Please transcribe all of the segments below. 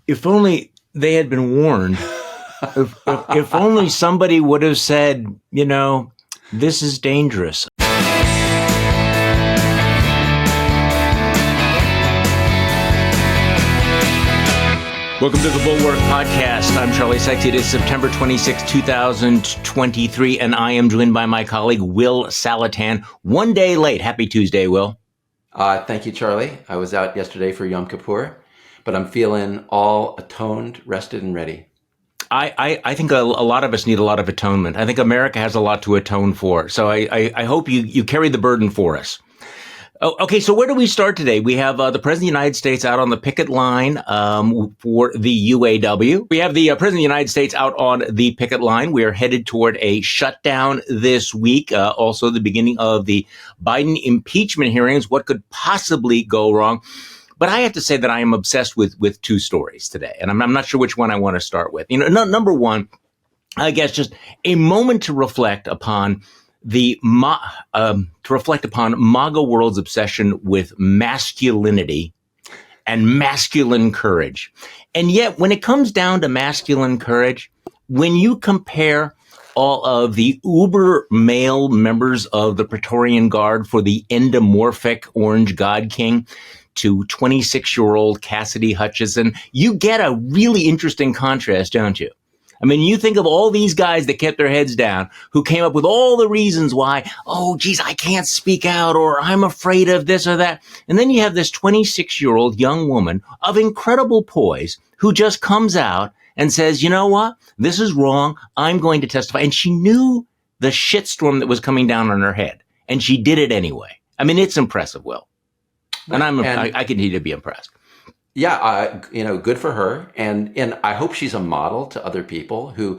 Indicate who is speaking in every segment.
Speaker 1: If only they had been warned. If only somebody would have said, this is dangerous. Welcome to the Bulwark Podcast. I'm Charlie Sykes. It is September 26, 2023, and I am joined by my colleague, Will Saletan. One day late. Happy Tuesday, Will.
Speaker 2: Thank you, Charlie. I was out yesterday for Yom Kippur, but I'm feeling all atoned, rested, and ready.
Speaker 1: I think a lot of us need a lot of atonement. I think America has a lot to atone for. So I hope you carry the burden for us. Oh, okay, so where do we start today? We have the President of the United States out on the picket line for the UAW. We have the President of the United States out on the picket line. We are headed toward a shutdown this week. Also, the beginning of the Biden impeachment hearings. What could possibly go wrong? But I have to say that I am obsessed with two stories today, and I'm not sure which one I want to start with. Number one, I guess just a moment to reflect upon MAGA world's obsession with masculinity and masculine courage. And yet, when it comes down to masculine courage, when you compare all of the uber male members of the Praetorian Guard for the endomorphic Orange God King to 26-year-old Cassidy Hutchinson, you get a really interesting contrast, don't you? I mean, you think of all these guys that kept their heads down, who came up with all the reasons why, oh, geez, I can't speak out, or I'm afraid of this or that. And then you have this 26-year-old young woman of incredible poise who just comes out and says, you know what? This is wrong. I'm going to testify. And she knew the shitstorm that was coming down on her head, and she did it anyway. I mean, it's impressive, Will. And I continue to be impressed.
Speaker 2: Yeah, good for her, and I hope she's a model to other people who.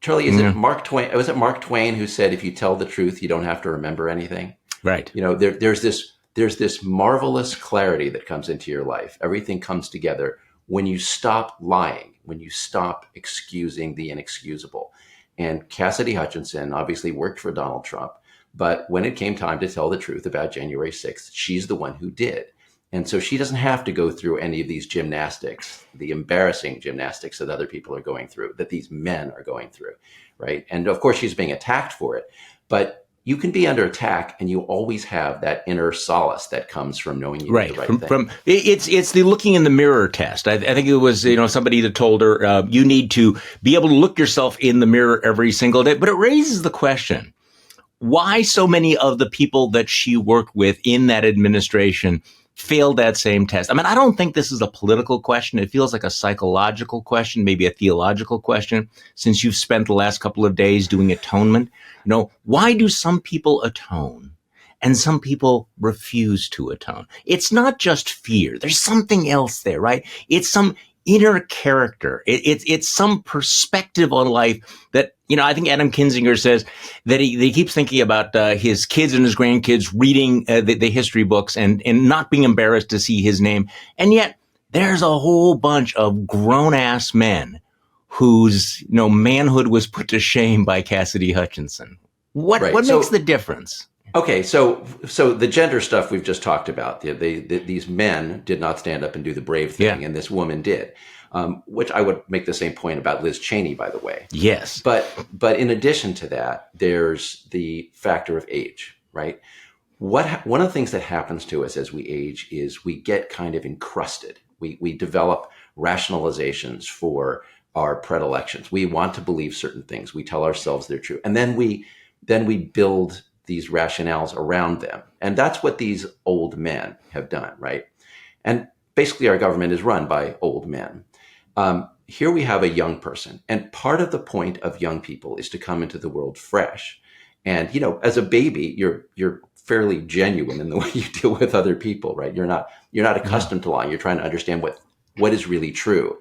Speaker 2: Charlie, is it Mark Twain? Was it Mark Twain who said, "If you tell the truth, you don't have to remember anything"?
Speaker 1: Right.
Speaker 2: There's this marvelous clarity that comes into your life. Everything comes together when you stop lying, when you stop excusing the inexcusable. And Cassidy Hutchinson obviously worked for Donald Trump, but when it came time to tell the truth about January 6th, she's the one who did. And so she doesn't have to go through any of these gymnastics, the embarrassing gymnastics that other people are going through, that these men are going through, right? And of course, she's being attacked for it. But you can be under attack, and you always have that inner solace that comes from knowing you did the right thing.
Speaker 1: It's the looking in the mirror test. I think it was somebody that told her you need to be able to look yourself in the mirror every single day. But it raises the question: why so many of the people that she worked with in that administration failed that same test? I mean, I don't think this is a political question. It feels like a psychological question, maybe a theological question, since you've spent the last couple of days doing atonement. Why do some people atone and some people refuse to atone? It's not just fear. There's something else there, right? It's some inner character. It's some perspective on life that, I think Adam Kinzinger says that he keeps thinking about his kids and his grandkids reading the history books and not being embarrassed to see his name. And yet there's a whole bunch of grown-ass men whose manhood was put to shame by Cassidy Hutchinson. What makes the difference?
Speaker 2: Okay, so the gender stuff we've just talked about, these men did not stand up and do the brave thing, and this woman did, which I would make the same point about Liz Cheney, by the way.
Speaker 1: Yes.
Speaker 2: But in addition to that, there's the factor of age, right? One of the things that happens to us as we age is we get kind of encrusted. We develop rationalizations for our predilections. We want to believe certain things. We tell ourselves they're true, and then we build these rationales around them. And that's what these old men have done, right? And basically our government is run by old men. Here we have a young person. And part of the point of young people is to come into the world fresh. And, as a baby, you're fairly genuine in the way you deal with other people, right? You're not accustomed to lying. You're trying to understand what is really true.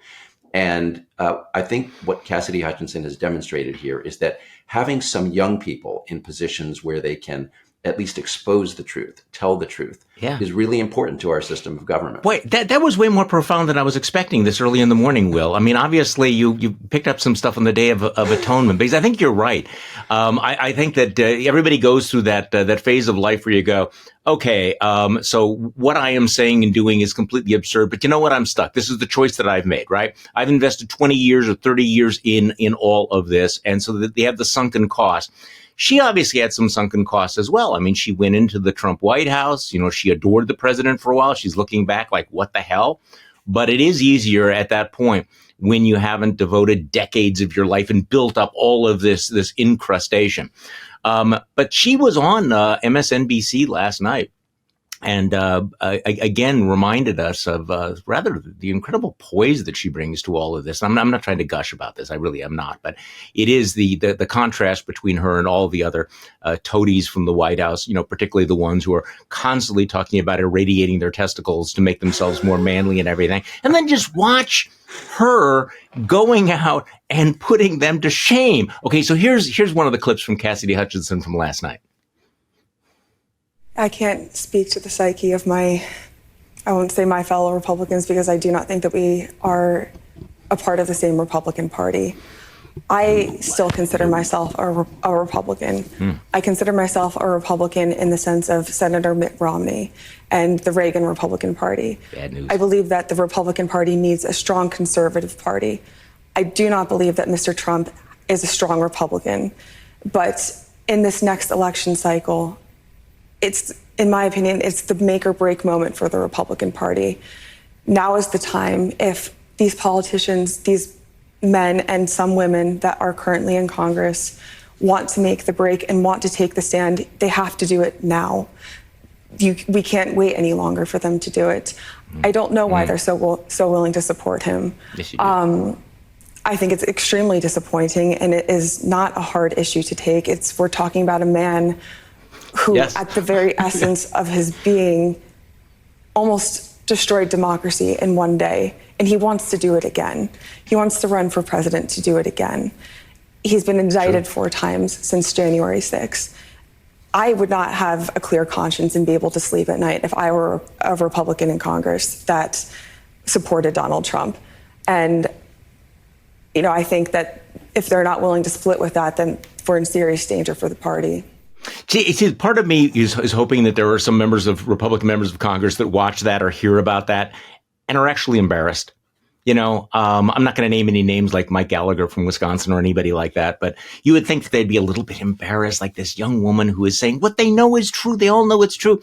Speaker 2: And I think what Cassidy Hutchinson has demonstrated here is that having some young people in positions where they can at least expose the truth, tell the truth, is really important to our system of government.
Speaker 1: Boy, that was way more profound than I was expecting this early in the morning, Will. I mean, obviously, you picked up some stuff on the Day of Atonement, because I think you're right. I think that everybody goes through that phase of life where you go, okay, so what I am saying and doing is completely absurd, but you know what? I'm stuck. This is the choice that I've made, right? I've invested 20 years or 30 years in all of this, and so that they have the sunken cost. She obviously had some sunken costs as well. I mean, she went into the Trump White House. You know, she adored the president for a while. She's looking back like, what the hell? But it is easier at that point when you haven't devoted decades of your life and built up all of this incrustation. But she was on MSNBC last night. And again, reminded us of rather the incredible poise that she brings to all of this. I'm not trying to gush about this. I really am not. But it is the contrast between her and all the other toadies from the White House, you know, particularly the ones who are constantly talking about irradiating their testicles to make themselves more manly and everything. And then just watch her going out and putting them to shame. Okay, so here's one of the clips from Cassidy Hutchinson from last night.
Speaker 3: I can't speak to the psyche of I won't say my fellow Republicans, because I do not think that we are a part of the same Republican Party. I still consider myself a Republican. I consider myself a Republican in the sense of Senator Mitt Romney and the Reagan Republican Party.
Speaker 1: Bad news.
Speaker 3: I believe that the Republican Party needs a strong conservative party. I do not believe that Mr. Trump is a strong Republican. But in this next election cycle, in my opinion, it's the make or break moment for the Republican Party. Now is the time. If these politicians, these men and some women that are currently in Congress want to make the break and want to take the stand, they have to do it now. We can't wait any longer for them to do it. I don't know why they're so willing to support him.
Speaker 1: Yes, you do.
Speaker 3: I think it's extremely disappointing, and it is not a hard issue to take. We're talking about a man who, at the very essence of his being, almost destroyed democracy in one day. And he wants to do it again. He wants to run for president to do it again. He's been indicted 4 times since January 6th. I would not have a clear conscience and be able to sleep at night if I were a Republican in Congress that supported Donald Trump. And, you know, I think that if they're not willing to split with that, then we're in serious danger for the party.
Speaker 1: See, part of me is hoping that there are some Republican members of Congress that watch that or hear about that and are actually embarrassed. You know, I'm not going to name any names like Mike Gallagher from Wisconsin or anybody like that, but you would think that they'd be a little bit embarrassed, like this young woman who is saying what they know is true. They all know it's true.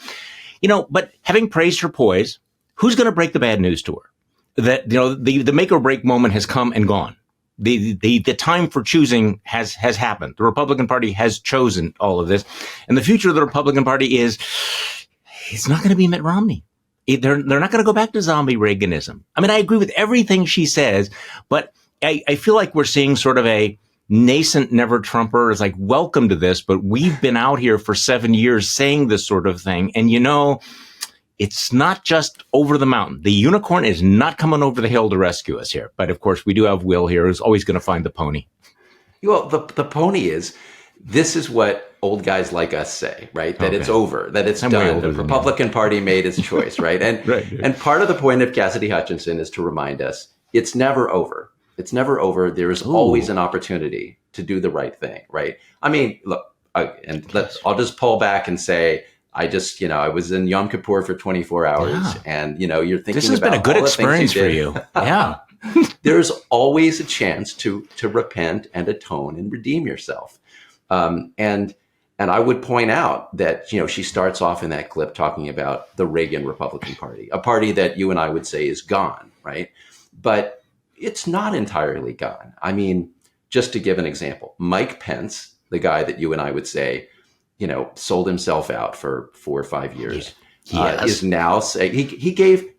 Speaker 1: You know, but having praised her poise, who's going to break the bad news to her? That, you know, the make or break moment has come and gone. The time for choosing has happened. The Republican Party has chosen all of this. And the future of the Republican Party it's not going to be Mitt Romney. They're not going to go back to zombie Reaganism. I mean, I agree with everything she says, but I feel like we're seeing sort of a nascent never Trumper is like, welcome to this, but we've been out here for 7 years saying this sort of thing. And, you know, it's not just over the mountain. The unicorn is not coming over the hill to rescue us here. But of course, we do have Will here, who's always going to find the pony.
Speaker 2: Well, the pony this is what old guys like us say, right? That it's over, that it's done. The Republican Party made its choice, right? And and part of the point of Cassidy Hutchinson is to remind us it's never over. It's never over. There is always an opportunity to do the right thing, right? I mean, look, I'll just pull back and say, I was in Yom Kippur for 24 hours, and you're thinking
Speaker 1: this has been a good experience for you. Yeah,
Speaker 2: there's always a chance to repent and atone and redeem yourself. And I would point out that she starts off in that clip talking about the Reagan Republican Party, a party that you and I would say is gone, right? But it's not entirely gone. I mean, just to give an example, Mike Pence, the guy that you and I would say, sold himself out for 4 or 5 years, is now saying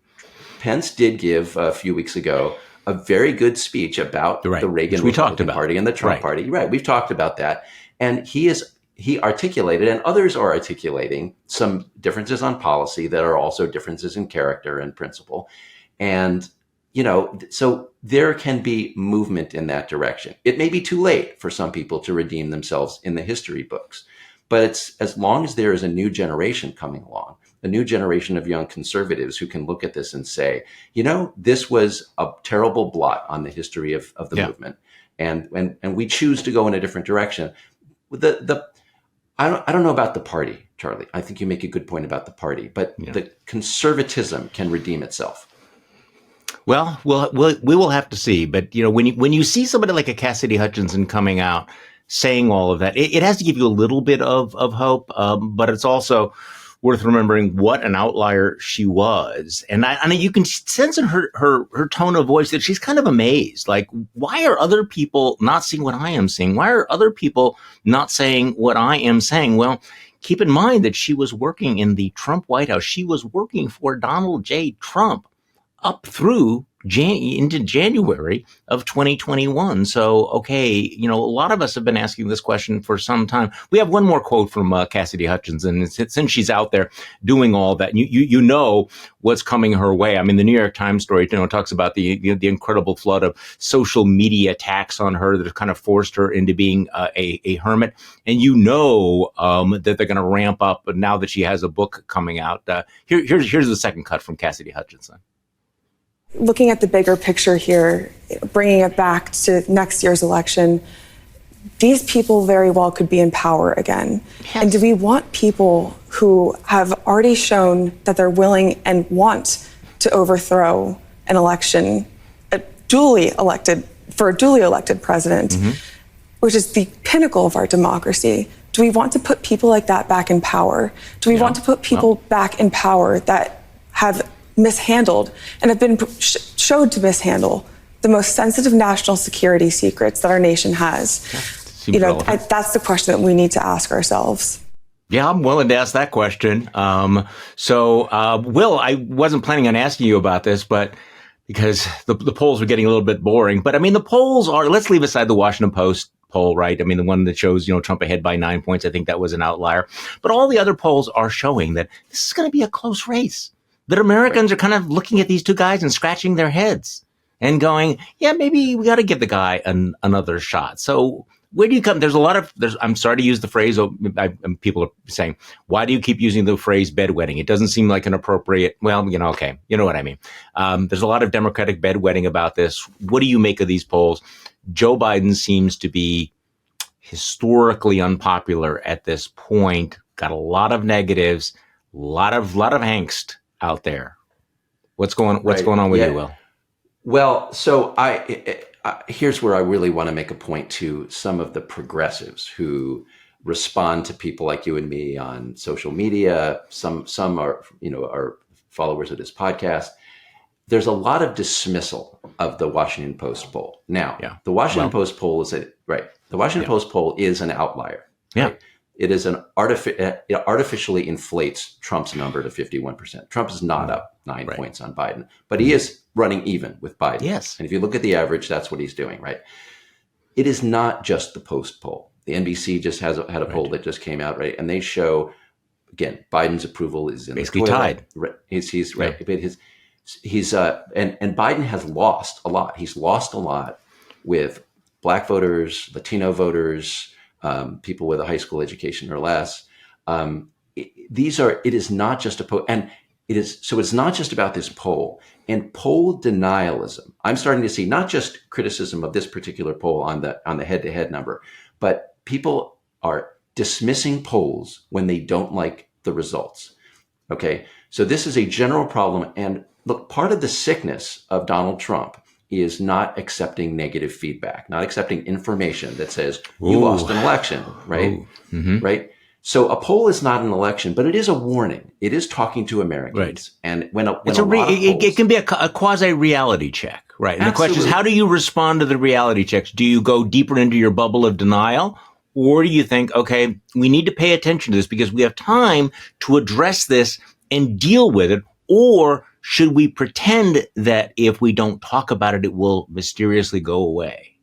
Speaker 2: Pence did give a few weeks ago a very good speech about the Reagan Republican Party and the Trump Party. Right. We've talked about that. And he articulated, and others are articulating, some differences on policy that are also differences in character and principle. And, so there can be movement in that direction. It may be too late for some people to redeem themselves in the history books, But it's as long as there is a new generation coming along, a new generation of young conservatives who can look at this and say, this was a terrible blot on the history of the movement. And we choose to go in a different direction. I don't know about the party, Charlie. I think you make a good point about the party, but the conservatism can redeem itself.
Speaker 1: Well, we will have to see. But when you see somebody like a Cassidy Hutchinson coming out saying all of that, it has to give you a little bit of hope. But it's also worth remembering what an outlier she was. And I you can sense in her tone of voice that she's kind of amazed. Like, why are other people not seeing what I am seeing? Why are other people not saying what I am saying? Well, keep in mind that she was working in the Trump White House. She was working for Donald J. Trump up through into January of 2021. So, okay, a lot of us have been asking this question for some time. We have one more quote from Cassidy Hutchinson. Since she's out there doing all that, you know what's coming her way. I mean, the New York Times story, talks about the incredible flood of social media attacks on her that have kind of forced her into being a hermit. And that they're going to ramp up now that she has a book coming out. Here's the second cut from Cassidy Hutchinson.
Speaker 3: Looking at the bigger picture here, bringing it back to next year's election, these people very well could be in power again. Yes. And do we want people who have already shown that they're willing and want to overthrow an election, a duly elected president, which is the pinnacle of our democracy? Do we want to put people like that back in power? Do we want to put people back in power that have mishandled and have been showed to mishandle the most sensitive national security secrets that our nation has? That's the question that we need to ask ourselves.
Speaker 1: Yeah, I'm willing to ask that question. Will, I wasn't planning on asking you about this, but because the polls are getting a little bit boring, but I mean, the polls are, let's leave aside the Washington Post poll, right? I mean, the one that shows, Trump ahead by 9 points, I think that was an outlier, but all the other polls are showing that this is going to be a close race. That Americans are kind of looking at these two guys and scratching their heads and going, yeah, maybe we got to give the guy another shot. So where do you come? I'm sorry to use the phrase. People are saying, why do you keep using the phrase bedwetting? It doesn't seem like an appropriate, okay. You know what I mean? There's a lot of Democratic bedwetting about this. What do you make of these polls? Joe Biden seems to be historically unpopular at this point. Got a lot of negatives, a lot of angst out there. What's going on with you, Will?
Speaker 2: Well, so here's where I really want to make a point to some of the progressives who respond to people like you and me on social media. Some are followers of this podcast. There's a lot of dismissal of the Washington Post poll. Now, the Washington Post poll is Post poll is an outlier.
Speaker 1: Yeah.
Speaker 2: Right? It is it artificially inflates Trump's number to 51%. Trump is not up 9 points on Biden, but he is running even with Biden.
Speaker 1: Yes.
Speaker 2: And if you look at the average, that's what he's doing, right? It is not just the Post poll. The NBC just had a poll that just came out, right? And they show, again, Biden's approval is in
Speaker 1: basically
Speaker 2: the
Speaker 1: tied.
Speaker 2: He's right, but and Biden has lost a lot. He's lost a lot with Black voters, Latino voters, people with a high school education or less. It is not just a poll, and it's not just about this poll and poll denialism. I'm starting to see not just criticism of this particular poll on the head-to-head number, but people are dismissing polls when they don't like the results. Okay. So this is a general problem. And look, part of the sickness of Donald Trump is not accepting negative feedback, not accepting information that says you lost an election, right? Right. So a poll is not an election, but it is a warning. It is talking to Americans. Right. And
Speaker 1: it can be a quasi-reality check, right? And the question is, how do you respond to the reality checks? Do you go deeper into your bubble of denial? Or do you think, okay, we need to pay attention to this because we have time to address this and deal with it? Or should we pretend that if we don't talk about it, it will mysteriously go away?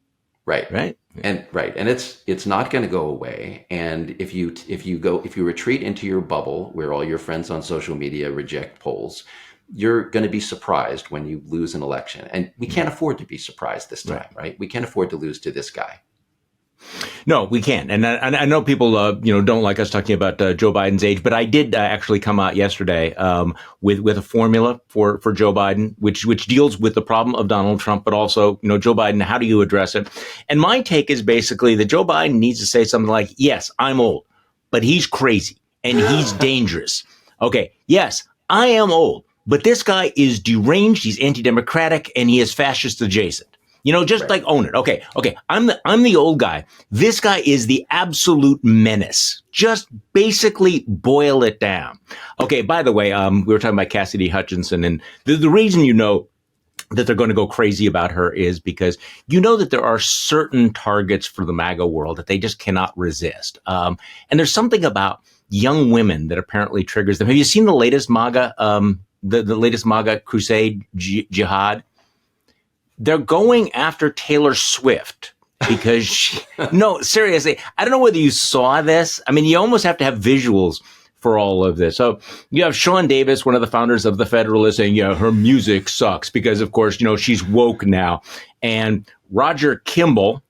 Speaker 2: Right.
Speaker 1: Right.
Speaker 2: And it's not going to go away. And if you retreat into your bubble where all your friends on social media reject polls, you're going to be surprised when you lose an election. And we can't afford to be surprised this time, right? We can't afford to lose to this guy.
Speaker 1: No, we can't. And I know people, don't like us talking about Joe Biden's age, but I did actually come out yesterday with a formula for Joe Biden, which deals with the problem of Donald Trump, but also, Joe Biden, how do you address it? And my take is basically that Joe Biden needs to say something like, yes, I'm old, but he's crazy and he's dangerous. Okay, yes, I am old, but this guy is deranged, he's anti-democratic, and he is fascist adjacent. Just like own it. Okay. I'm the old guy. This guy is the absolute menace. Just basically boil it down. Okay. By the way, we were talking about Cassidy Hutchinson, and the reason that they're going to go crazy about her is because that there are certain targets for the MAGA world that they just cannot resist. And there's something about young women that apparently triggers them. Have you seen the latest MAGA, the latest MAGA crusade jihad? They're going after Taylor Swift because no, seriously, I don't know whether you saw this. I mean, you almost have to have visuals for all of this. So you have Sean Davis, one of the founders of the Federalist, saying, her music sucks because, of course, she's woke now. And Roger Kimball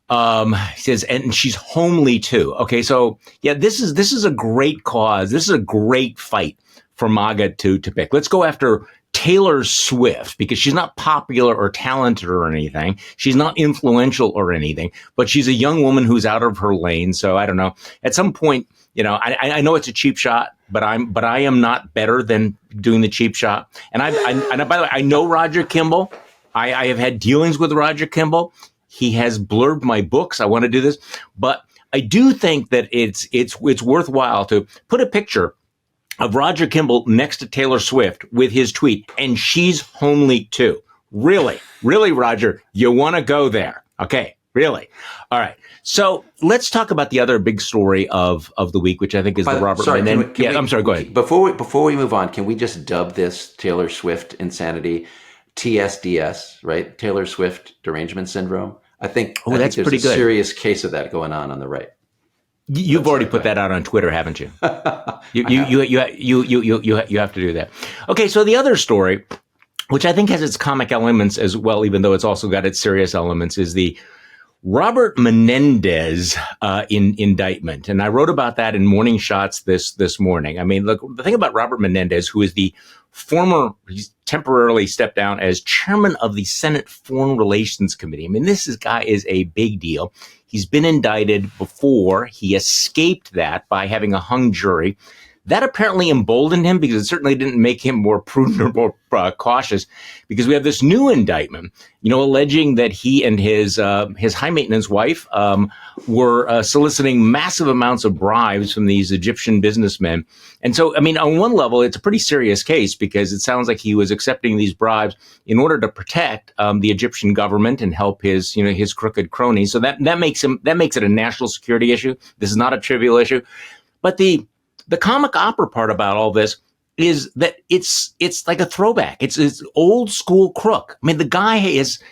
Speaker 1: says, and she's homely too. Okay, so yeah, this is a great cause. This is a great fight for MAGA to pick. Let's go after Taylor Swift, because she's not popular or talented or anything. She's not influential or anything, but she's a young woman who's out of her lane. So I don't know. At some point, I know it's a cheap shot, but I am not better than doing the cheap shot. And by the way, I know Roger Kimball. I have had dealings with Roger Kimball. He has blurbed my books. I want to do this, but I do think that it's worthwhile to put a picture of Roger Kimball next to Taylor Swift with his tweet, and she's homely too. Really, Roger, you want to go there? Okay, really. All right. So let's talk about the other big story of the week, which I think is the Robert Menendez. I'm sorry. Go ahead.
Speaker 2: Before we move on, can we just dub this Taylor Swift insanity TSDS, right? Taylor Swift derangement syndrome. I think
Speaker 1: that's
Speaker 2: there's
Speaker 1: pretty good.
Speaker 2: A serious case of that going on the right.
Speaker 1: You've already put that out on Twitter, haven't you? You have to do that. Okay, so the other story, which I think has its comic elements as well, even though it's also got its serious elements, is the Robert Menendez indictment. And I wrote about that in Morning Shots this morning. I mean, look, the thing about Robert Menendez, who is he's temporarily stepped down as chairman of the Senate Foreign Relations Committee. I mean, this guy is a big deal. He's been indicted before. He escaped that by having a hung jury. That apparently emboldened him because it certainly didn't make him more prudent or more cautious, because we have this new indictment, alleging that he and his high maintenance wife were soliciting massive amounts of bribes from these Egyptian businessmen. And so, I mean, on one level, it's a pretty serious case because it sounds like he was accepting these bribes in order to protect the Egyptian government and help his crooked cronies. So that makes it a national security issue. This is not a trivial issue, but the comic opera part about all this is that it's like a throwback. It's old school crook. I mean, the guy has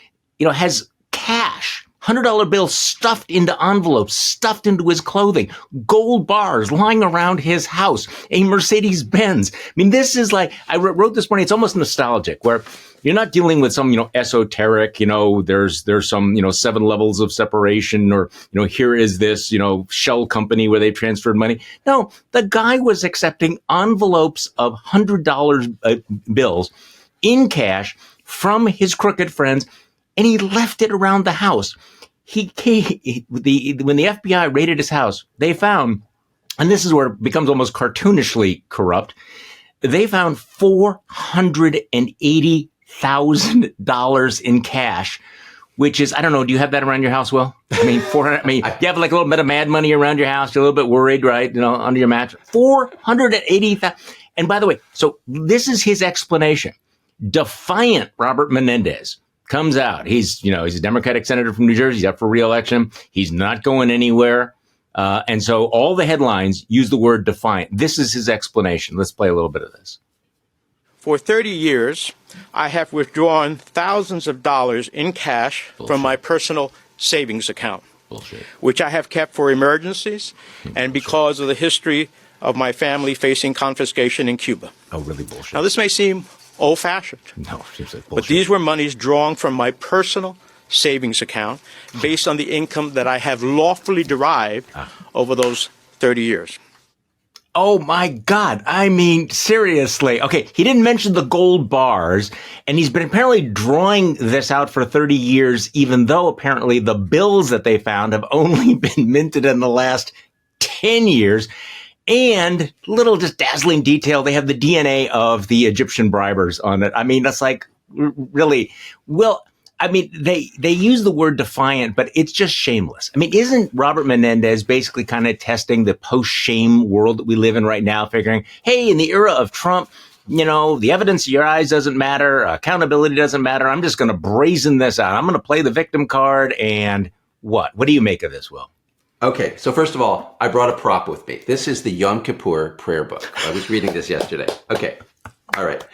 Speaker 1: cash, $100 bills stuffed into envelopes, stuffed into his clothing, gold bars lying around his house, a Mercedes Benz. I mean, this is like, I wrote this morning, it's almost nostalgic, where you're not dealing with some, esoteric, there's some, 7 levels of separation, or, here is this, shell company where they transferred money. No, the guy was accepting envelopes of $100 bills in cash from his crooked friends, and he left it around the house. When the FBI raided his house, they found, and this is where it becomes almost cartoonishly corrupt, they found $480,000 in cash, which is, I don't know, do you have that around your house, Will? I mean, you have like a little bit of mad money around your house, you're a little bit worried, right? Under your mattress. $480,000. And by the way, so this is his explanation. Defiant Robert Menendez comes out. He's a Democratic senator from New Jersey. He's up for re-election. He's not going anywhere. And so all the headlines use the word defiant. This is his explanation. Let's play a little bit of this.
Speaker 4: For 30 years, I have withdrawn thousands of dollars in cash from my personal savings account, which I have kept for emergencies and because of the history of my family facing confiscation in Cuba.
Speaker 1: Oh, really bullshit.
Speaker 4: Now, this may seem old-fashioned,
Speaker 1: no, it seems like bullshit.
Speaker 4: But these were monies drawn from my personal savings account based on the income that I have lawfully derived over those 30 years.
Speaker 1: Oh my God. I mean, seriously. Okay. He didn't mention the gold bars, and he's been apparently drawing this out for 30 years, even though apparently the bills that they found have only been minted in the last 10 years. And little just dazzling detail, they have the DNA of the Egyptian bribers on it. I mean, that's like really, well, I mean, they use the word defiant, but it's just shameless. I mean, isn't Robert Menendez basically kind of testing the post-shame world that we live in right now, figuring, hey, in the era of Trump, you know, the evidence of your eyes doesn't matter, accountability doesn't matter. I'm just going to brazen this out. I'm going to play the victim card. And what? What do you make of this, Will?
Speaker 2: Okay, so first of all, I brought a prop with me. This is the Yom Kippur Prayer book. I was reading this yesterday. Okay, all right.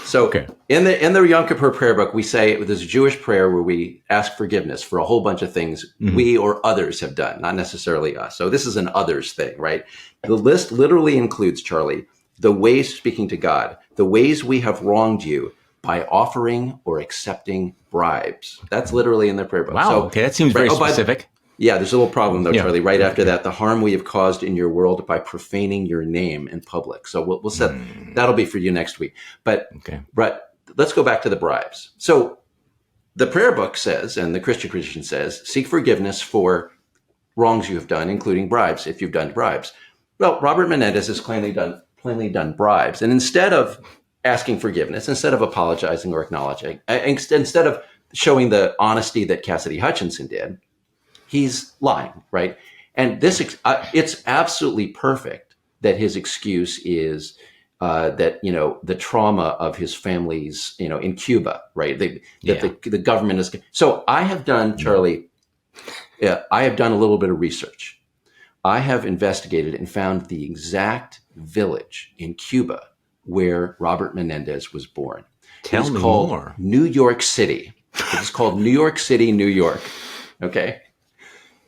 Speaker 2: So in the Yom Kippur Prayer book, we say there's a Jewish prayer where we ask forgiveness for a whole bunch of things we or others have done, not necessarily us. So this is an others thing, right? The list literally includes, Charlie, the ways, speaking to God, the ways we have wronged you by offering or accepting bribes. That's literally in the prayer book.
Speaker 1: Wow,
Speaker 2: so,
Speaker 1: okay, that seems very specific.
Speaker 2: Yeah, there's a little problem though, Charlie. Right after that, the harm we have caused in your world by profaning your name in public. So we'll set that'll be for you next week. But let's go back to the bribes. So the prayer book says, and the Christian tradition says, seek forgiveness for wrongs you have done, including bribes, if you've done bribes. Well, Robert Menendez has plainly done bribes, and instead of asking forgiveness, instead of apologizing or acknowledging, instead of showing the honesty that Cassidy Hutchinson did, he's lying, right? And this, it's absolutely perfect that his excuse is that, you know, the trauma of his family's, you know, in Cuba, right? The government is. So I have done, Charlie, I have done a little bit of research. I have investigated and found the exact village in Cuba where Robert Menendez was born.
Speaker 1: Tell me
Speaker 2: called
Speaker 1: more.
Speaker 2: New York City. It's called New York City, New York. Okay.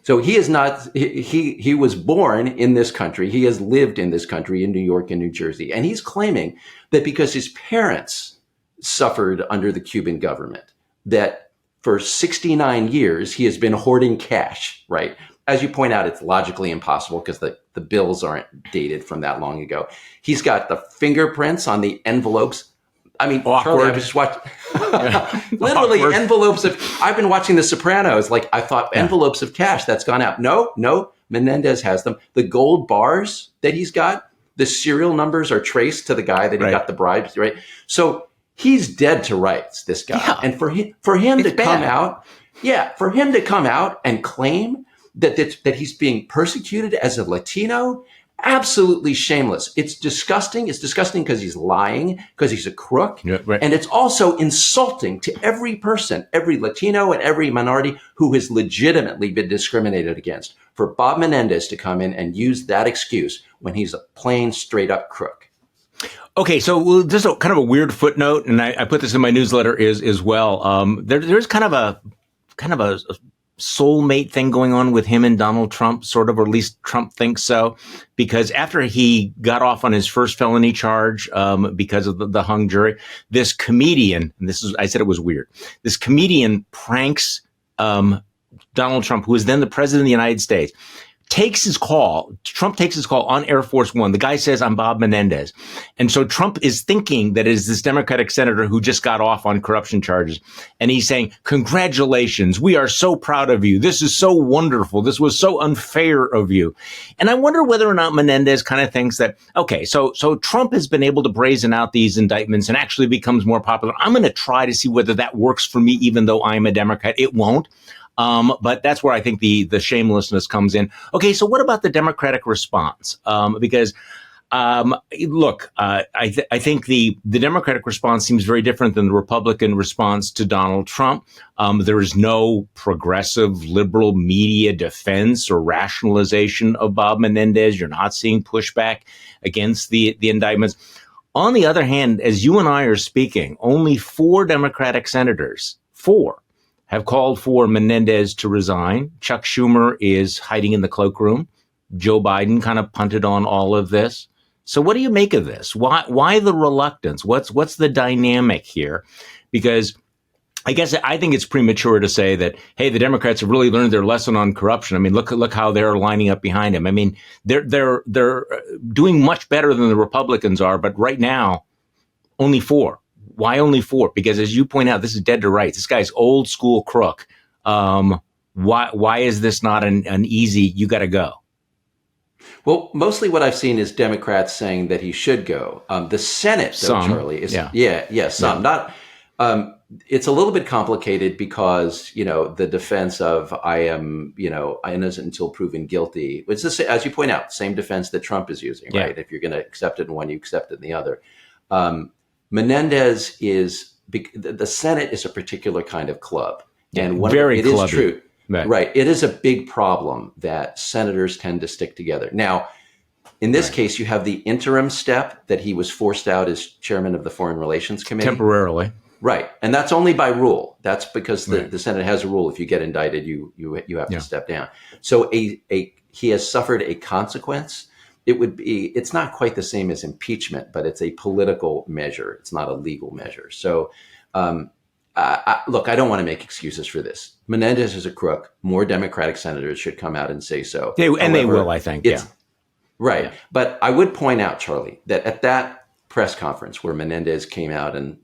Speaker 2: So he is not, he was born in this country. He has lived in this country in New York and New Jersey. And he's claiming that because his parents suffered under the Cuban government, that for 69 years, he has been hoarding cash, right? As you point out, it's logically impossible because the bills aren't dated from that long ago. He's got the fingerprints on the envelopes. I mean, Charlie, I just watched literally awkward. Envelopes of, I've been watching The Sopranos. Like I thought envelopes of cash that's gone out. No, Menendez has them. The gold bars that he's got, the serial numbers are traced to the guy that he got the bribes, right? So he's dead to rights, this guy. Yeah. And for him to come out and claim that he's being persecuted as a Latino, absolutely shameless. It's disgusting. It's disgusting because he's lying, because he's a crook. Yeah, right. And it's also insulting to every person, every Latino and every minority who has legitimately been discriminated against. For Bob Menendez to come in and use that excuse when he's a plain, straight up crook.
Speaker 1: Okay, so just a kind of a weird footnote, and I put this in my newsletter as well. There's kind of a soulmate thing going on with him and Donald Trump, sort of, or at least Trump thinks so, because after he got off on his first felony charge because of the hung jury, this comedian, and I said it was weird, this comedian pranks Donald Trump, who is then the president of the United States. Trump takes his call on Air Force One. The guy says, I'm Bob Menendez. And so Trump is thinking that it is this Democratic senator who just got off on corruption charges. And he's saying, congratulations. We are so proud of you. This is so wonderful. This was so unfair of you. And I wonder whether or not Menendez kind of thinks that, okay, so Trump has been able to brazen out these indictments and actually becomes more popular. I'm going to try to see whether that works for me, even though I'm a Democrat. It won't. But that's where I think the shamelessness comes in. Okay, so what about the Democratic response? Because look, I think the Democratic response seems very different than the Republican response to Donald Trump. There is no progressive liberal media defense or rationalization of Bob Menendez. You're not seeing pushback against the indictments. On the other hand, as you and I are speaking, only 4 Democratic senators, 4, have called for Menendez to resign. Chuck Schumer is hiding in the cloakroom. Joe Biden kind of punted on all of this. So what do you make of this? Why the reluctance? What's the dynamic here? Because I guess I think it's premature to say that, hey, the Democrats have really learned their lesson on corruption. I mean, look how they're lining up behind him. I mean, they're doing much better than the Republicans are, but right now, only 4. Why only 4? Because as you point out, this is dead to rights. This guy's old school crook. Why is this not an easy, you got to go?
Speaker 2: Well, mostly what I've seen is Democrats saying that he should go. The Senate, though, Charlie, is some. Not. It's a little bit complicated because, the defense of I am, innocent until proven guilty. It's as you point out, same defense that Trump is using, right? If you're going to accept it in one, you accept it in the other. Menendez the Senate is a particular kind of club. And it is true. Right. It is a big problem that senators tend to stick together. Now, in this case, you have the interim step that he was forced out as chairman of the Foreign Relations Committee.
Speaker 1: Temporarily.
Speaker 2: Right. And that's only by rule. That's because the Senate has a rule. If you get indicted, you have to step down. So he has suffered a consequence. It's not quite the same as impeachment, but it's a political measure. It's not a legal measure. So, look, I don't want to make excuses for this. Menendez is a crook. More Democratic senators should come out and say so.
Speaker 1: They will, I think. Yeah.
Speaker 2: Right.
Speaker 1: Yeah.
Speaker 2: But I would point out, Charlie, that at that press conference where Menendez came out and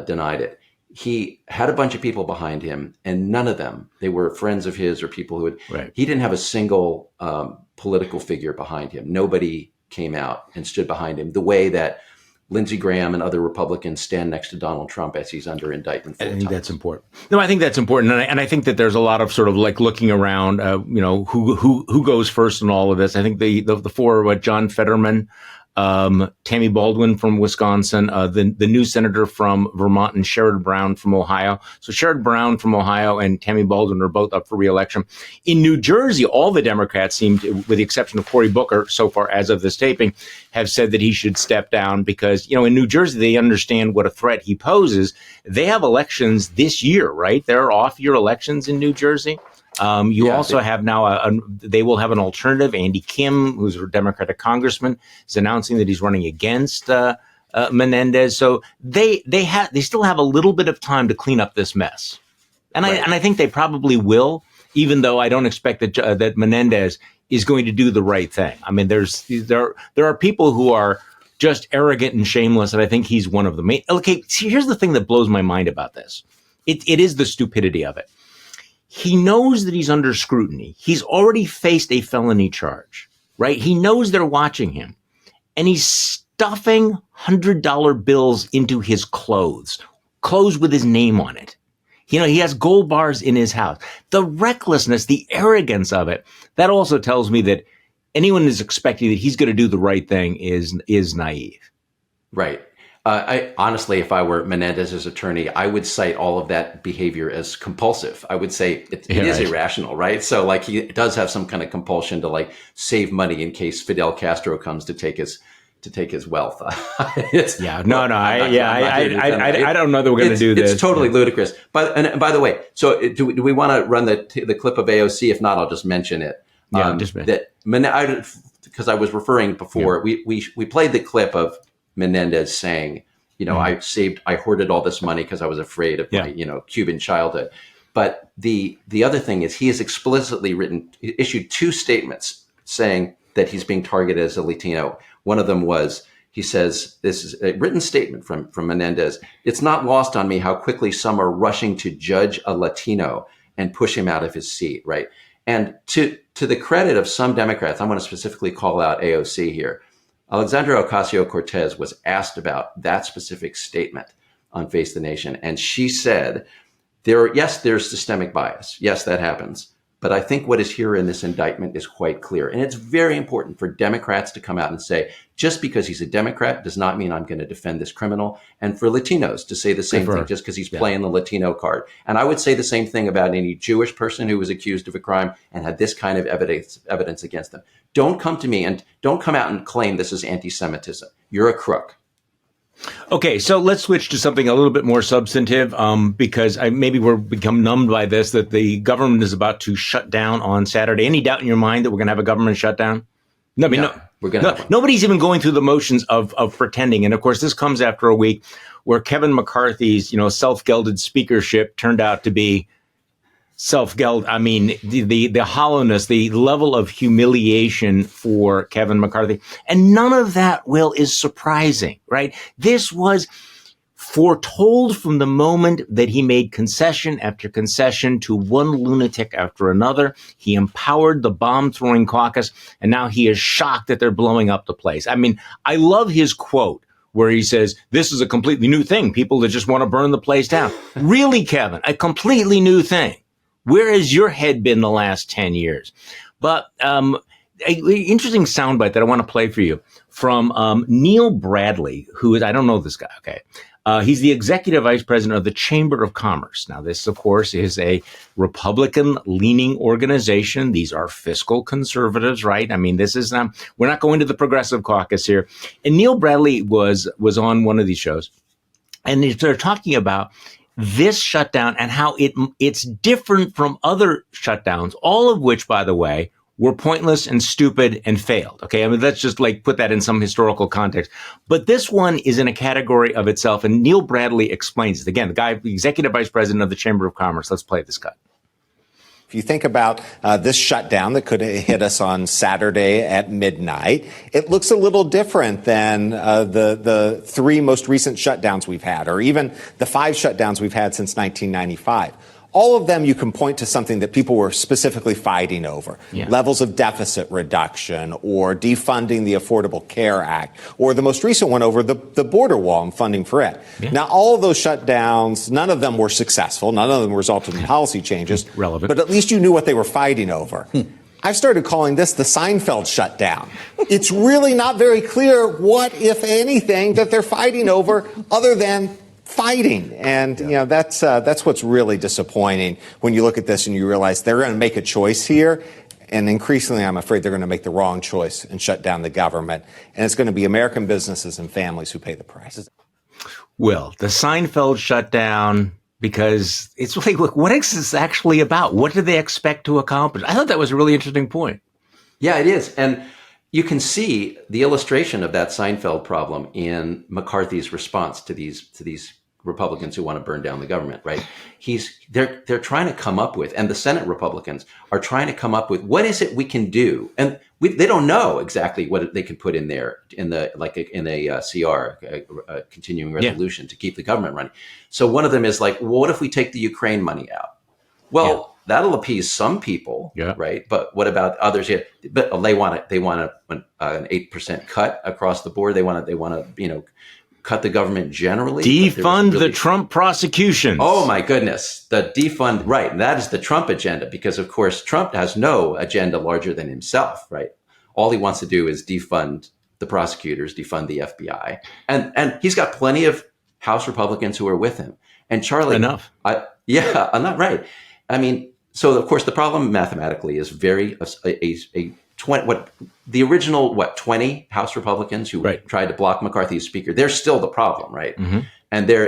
Speaker 2: denied it, he had a bunch of people behind him, and none of them, they were friends of his or people who he didn't have a single political figure behind him. Nobody came out and stood behind him the way that Lindsey Graham and other Republicans stand next to Donald Trump as he's under indictment.
Speaker 1: I think that's important. No, I think that's important. And I think that there's a lot of sort of like looking around, who goes first in all of this. I think the 4, John Fetterman, Tammy Baldwin from Wisconsin, the new senator from Vermont, and Sherrod Brown from Ohio. So Sherrod Brown from Ohio and Tammy Baldwin are both up for re-election. In New Jersey, all the Democrats seem to, with the exception of Cory Booker, so far as of this taping, have said that he should step down because, in New Jersey, they understand what a threat he poses. They have elections this year, right? There are off-year elections in New Jersey. Also have now they will have an alternative. Andy Kim, who's a Democratic congressman, is announcing that he's running against Menendez. So they still have a little bit of time to clean up this mess, and I think they probably will. Even though I don't expect that Menendez is going to do the right thing. I mean, there are people who are just arrogant and shameless, and I think he's one of them. Okay, see, here's the thing that blows my mind about this. It is the stupidity of it. He knows that he's under scrutiny. He's already faced a felony charge, right? He knows they're watching him, and he's stuffing $100 bills into his clothes with his name on it. He has gold bars in his house. The recklessness, the arrogance of it, that also tells me that anyone is expecting that he's going to do the right thing is naive.
Speaker 2: Right. I honestly, if I were Menendez's attorney, I would cite all of that behavior as compulsive. I would say it is irrational, right? So he does have some kind of compulsion to save money in case Fidel Castro comes to take his wealth. I
Speaker 1: don't know that we're going to do this.
Speaker 2: It's totally ludicrous. But by the way, so do we want to run the clip of AOC? If not, I'll just mention it. Because I was referring before, we played the clip of Menendez saying, I hoarded all this money because I was afraid of my, Cuban childhood. But the other thing is he has explicitly issued 2 statements saying that he's being targeted as a Latino. One of them was, he says, this is a written statement from Menendez. It's not lost on me how quickly some are rushing to judge a Latino and push him out of his seat, right? And to the credit of some Democrats, I want to specifically call out AOC here. Alexandra Ocasio-Cortez was asked about that specific statement on Face the Nation, and she said, there's systemic bias. Yes, that happens. But I think what is here in this indictment is quite clear. And it's very important for Democrats to come out and say, just because he's a Democrat does not mean I'm going to defend this criminal. And for Latinos to say the same thing just because he's playing the Latino card. And I would say the same thing about any Jewish person who was accused of a crime and had this kind of evidence against them. Don't come to me and don't come out and claim this is anti-Semitism. You're a crook.
Speaker 1: Okay, so let's switch to something a little bit more substantive, because maybe we're become numbed by this, that the government is about to shut down on Saturday. Any doubt in your mind that we're going to have a government shutdown?
Speaker 2: We're going to have one.
Speaker 1: Nobody's even going through the motions of pretending. And of course, this comes after a week where Kevin McCarthy's, self-gelded speakership turned out to be self-geld. I mean, the hollowness, the level of humiliation for Kevin McCarthy. And none of that, Will, is surprising, right? This was foretold from the moment that he made concession after concession to one lunatic after another. He empowered the bomb-throwing caucus, and now he is shocked that they're blowing up the place. I mean, I love his quote where he says, this is a completely new thing, people that just want to burn the place down. Really, Kevin, a completely new thing. Where has your head been the last 10 years? But an interesting soundbite that I want to play for you from Neil Bradley, who is, I don't know this guy, okay. He's the executive vice president of the Chamber of Commerce. Now, this, of course, is a Republican-leaning organization. These are fiscal conservatives, right? I mean, this is we're not going to the progressive caucus here. And Neil Bradley was on one of these shows, and they're talking about this shutdown and how it's different from other shutdowns, all of which, by the way, were pointless and stupid and failed. Okay, I mean, let's just put that in some historical context. But this one is in a category of itself, and Neil Bradley explains it. Again, the executive vice president of the Chamber of Commerce. Let's play this cut.
Speaker 5: If you think about this shutdown that could hit us on Saturday at midnight, it looks a little different than the three most recent shutdowns we've had, or even the 5 shutdowns we've had since 1995. All of them, you can point to something that people were specifically fighting over. Yeah. Levels of deficit reduction, or defunding the Affordable Care Act, or the most recent one over the border wall and funding for it. Yeah. Now, all of those shutdowns, none of them were successful. None of them resulted in policy changes.
Speaker 1: Relevant.
Speaker 5: But at least you knew what they were fighting over. I've started calling this the Seinfeld shutdown. It's really not very clear what, if anything, that they're fighting over other than fighting. And, that's what's really disappointing when you look at this and you realize they're going to make a choice here. And increasingly, I'm afraid they're going to make the wrong choice and shut down the government. And it's going to be American businesses and families who pay the price.
Speaker 1: Well, the Seinfeld shutdown, because it's like, look, what is this actually about? What do they expect to accomplish? I thought that was a really interesting point.
Speaker 2: Yeah, it is. And you can see the illustration of that Seinfeld problem in McCarthy's response to these Republicans who want to burn down the government, right? They're trying to come up with, and the Senate Republicans are trying to come up with, what is it we can do? And they don't know exactly what they can put in there in a CR, a continuing resolution to keep the government running. So one of them is like, well, what if we take the Ukraine money out? Well, that'll appease some people, right? But what about others here? But they want an 8% cut across the board. They want to cut the government generally.
Speaker 1: Defund the Trump prosecutions.
Speaker 2: Oh my goodness, the defund, right? And that is the Trump agenda, because of course Trump has no agenda larger than himself, right? All he wants to do is defund the prosecutors, defund the FBI, and he's got plenty of House Republicans who are with him. And Charlie,
Speaker 1: enough.
Speaker 2: I'm not right. I mean, so of course the problem mathematically is the original 20 House Republicans who tried to block McCarthy as speaker. They're still the problem, right? Mm-hmm.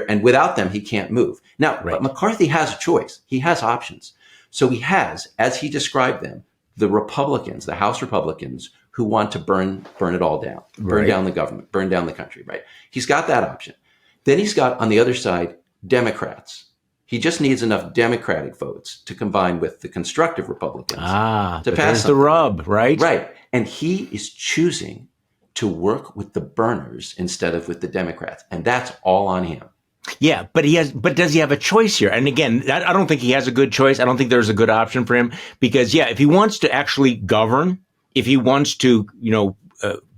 Speaker 2: And without them, he can't move. Now, but McCarthy has a choice. He has options. So he has, as he described them, the Republicans, the House Republicans, who want to burn it all down, burn down the government, burn down the country, right? He's got that option. Then he's got on the other side Democrats. He just needs enough Democratic votes to combine with the constructive Republicans to pass
Speaker 1: the rub, right?
Speaker 2: Right. And he is choosing to work with the burners instead of with the Democrats. And that's all on him.
Speaker 1: Yeah, but does he have a choice here? And again, I don't think he has a good choice. I don't think there's a good option for him because, if he wants to actually govern, if he wants to,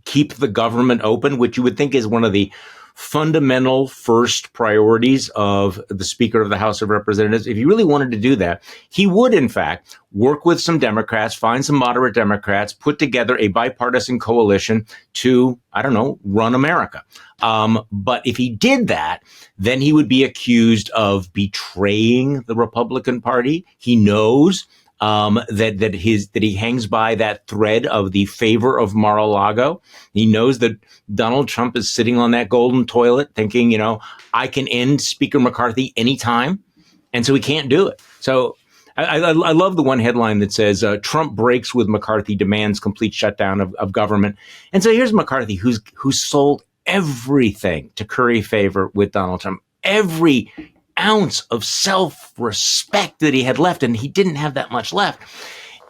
Speaker 1: keep the government open, which you would think is one of the fundamental first priorities of the Speaker of the House of Representatives. If he really wanted to do that, he would, in fact, work with some Democrats, find some moderate Democrats, put together a bipartisan coalition to, run America. But if he did that, then he would be accused of betraying the Republican Party. He knows that he hangs by that thread of the favor of Mar-a-Lago. He knows that Donald Trump is sitting on that golden toilet thinking, I can end Speaker McCarthy anytime. And so he can't do it. So I love the one headline that says Trump breaks with McCarthy, demands complete shutdown of government. And so here's McCarthy, who's sold everything to curry favor with Donald Trump. Every ounce of self-respect that he had left, and he didn't have that much left.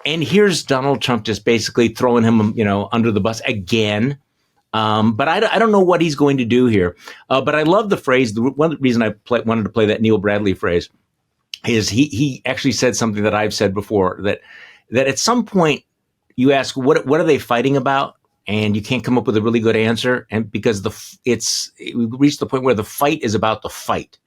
Speaker 1: And here's Donald Trump just basically throwing him, under the bus again. But I don't know what he's going to do here. But I love the phrase. One reason I wanted to play that Neil Bradley phrase is he actually said something that I've said before, that at some point you ask, what are they fighting about? And you can't come up with a really good answer. And because we reached the point where the fight is about the fight.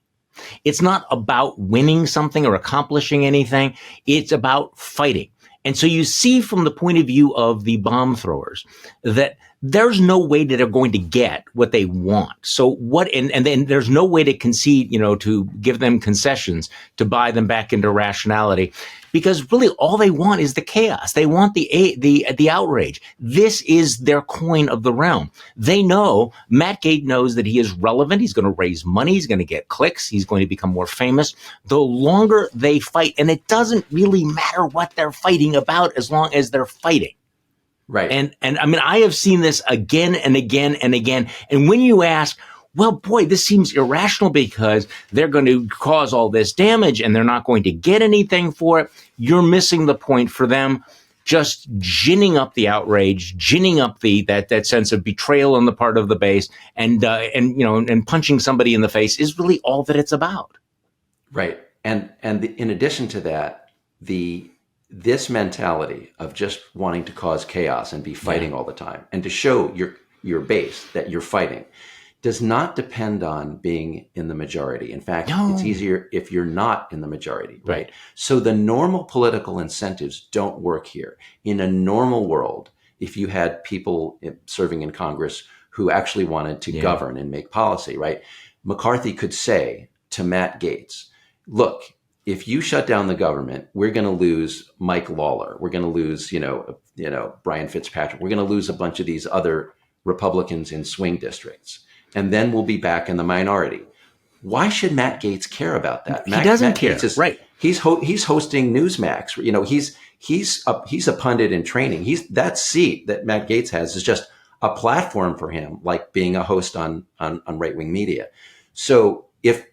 Speaker 1: It's not about winning something or accomplishing anything. It's about fighting. And so you see from the point of view of the bomb throwers that there's no way that they're going to get what they want. So and then there's no way to concede, to give them concessions to buy them back into rationality, because really all they want is the chaos. They want the outrage. This is their coin of the realm. They know, Matt Gaetz knows that he is relevant. He's going to raise money. He's going to get clicks. He's going to become more famous. The longer they fight, and it doesn't really matter what they're fighting about as long as they're fighting.
Speaker 2: Right.
Speaker 1: And I mean, I have seen this again and again and again. And when you ask, well, boy, this seems irrational because they're going to cause all this damage and they're not going to get anything for it, you're missing the point. For them just ginning up the outrage, ginning up that sense of betrayal on the part of the base, and punching somebody in the face is really all that it's about.
Speaker 2: Right. And in addition to that, this mentality of just wanting to cause chaos and be fighting all the time and to show your base that you're fighting does not depend on being in the majority. In fact, It's easier if you're not in the majority, right? So the normal political incentives don't work here. In a normal world, if you had people serving in Congress who actually wanted to govern and make policy, right? McCarthy could say to Matt Gaetz, look, if you shut down the government, we're going to lose Mike Lawler. We're going to lose, Brian Fitzpatrick. We're going to lose a bunch of these other Republicans in swing districts. And then we'll be back in the minority. Why should Matt Gaetz care about that?
Speaker 1: He doesn't care.
Speaker 2: Right. He's hosting Newsmax. He's a pundit in training. That seat that Matt Gaetz has is just a platform for him, like being a host on right-wing media. So if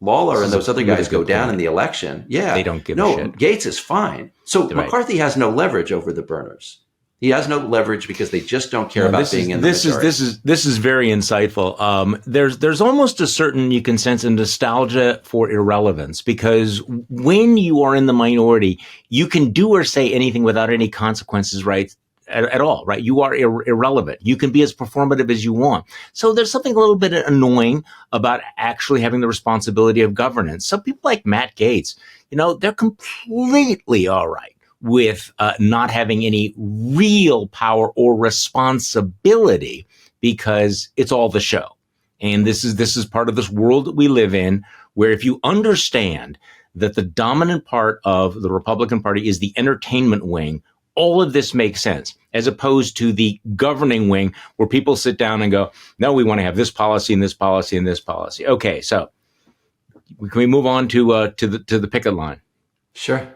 Speaker 2: Lawler and those other guys go down in the election, they don't give a shit. Gaetz is fine. So McCarthy has no leverage over the burners. He has no leverage because they just don't care about being in the majority.
Speaker 1: This is very insightful. There's almost a certain, you can sense, a nostalgia for irrelevance, because when you are in the minority, you can do or say anything without any consequences, right? At all, right? You are irrelevant. You can be as performative as you want. So there's something a little bit annoying about actually having the responsibility of governance. Some people like Matt Gaetz, they're completely all right with not having any real power or responsibility because it's all the show. And this is part of this world that we live in, where if you understand that the dominant part of the Republican Party is the entertainment wing, all of this makes sense, as opposed to the governing wing where people sit down and go, no, we want to have this policy and this policy and this policy. Okay, so can we move on to the picket line?
Speaker 2: Sure.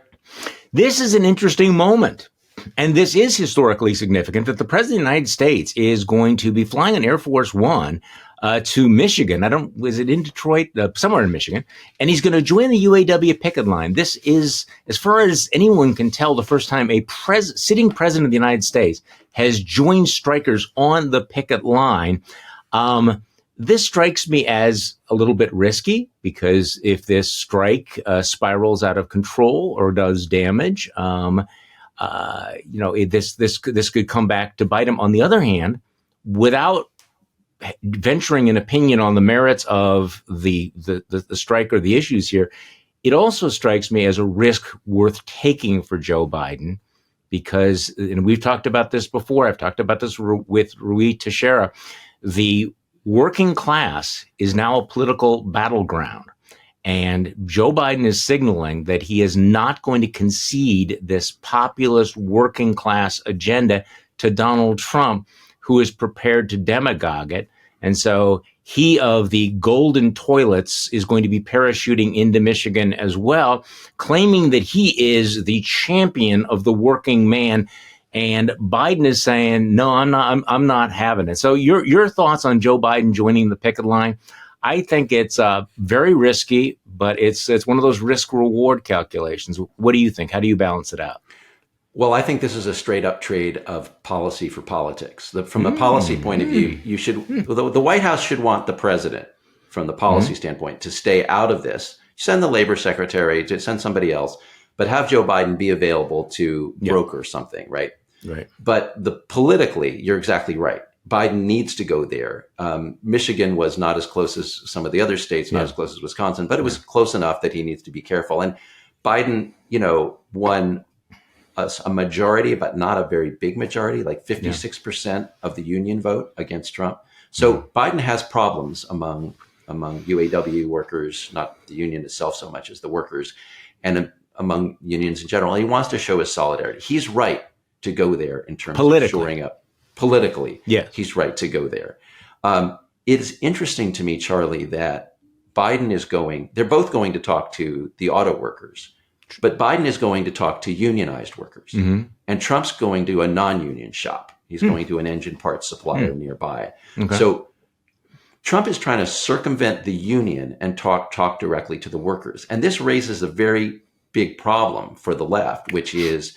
Speaker 1: This is an interesting moment, and this is historically significant, that the President of the United States is going to be flying on Air Force One to Michigan. Was it in Detroit? Somewhere in Michigan. And he's going to join the UAW picket line. This is, as far as anyone can tell, the first time a sitting president of the United States has joined strikers on the picket line. This strikes me as a little bit risky, because if this strike spirals out of control or does damage, this could come back to bite him. On the other hand, without venturing an opinion on the merits of the strike or the issues here, it also strikes me as a risk worth taking for Joe Biden, because, and we've talked about this before, I've talked about this with Rui Teixeira, the working class is now a political battleground. And Joe Biden is signaling that he is not going to concede this populist working class agenda to Donald Trump, who is prepared to demagogue it. And so he of the golden toilets is going to be parachuting into Michigan as well, claiming that he is the champion of the working man. And Biden is saying, no, I'm not having it. So your thoughts on Joe Biden joining the picket line? I think it's very risky, but it's one of those risk reward calculations. What do you think? How do you balance it out?
Speaker 2: Well, I think this is a straight up trade of policy for politics. From a policy point of view, the White House should want the president, from the policy standpoint, to stay out of this. Send the labor secretary, to send somebody else, but have Joe Biden be available to broker something, right?
Speaker 1: Right.
Speaker 2: But politically, you're exactly right. Biden needs to go there. Michigan was not as close as some of the other states, not as close as Wisconsin, but it was close enough that he needs to be careful. And Biden, won a majority, but not a very big majority, like 56% of the union vote against Trump. So Biden has problems among UAW workers, not the union itself so much as the workers, and among unions in general. He wants to show his solidarity. He's right to go there in terms of shoring up. Politically, he's right to go there. It is interesting to me, Charlie, that Biden is they're both going to talk to the auto workers, but Biden is going to talk to unionized workers. And Trump's going to a non-union shop. He's going to an engine parts supplier nearby. Okay. So Trump is trying to circumvent the union and talk directly to the workers. And this raises a very big problem for the left, which is,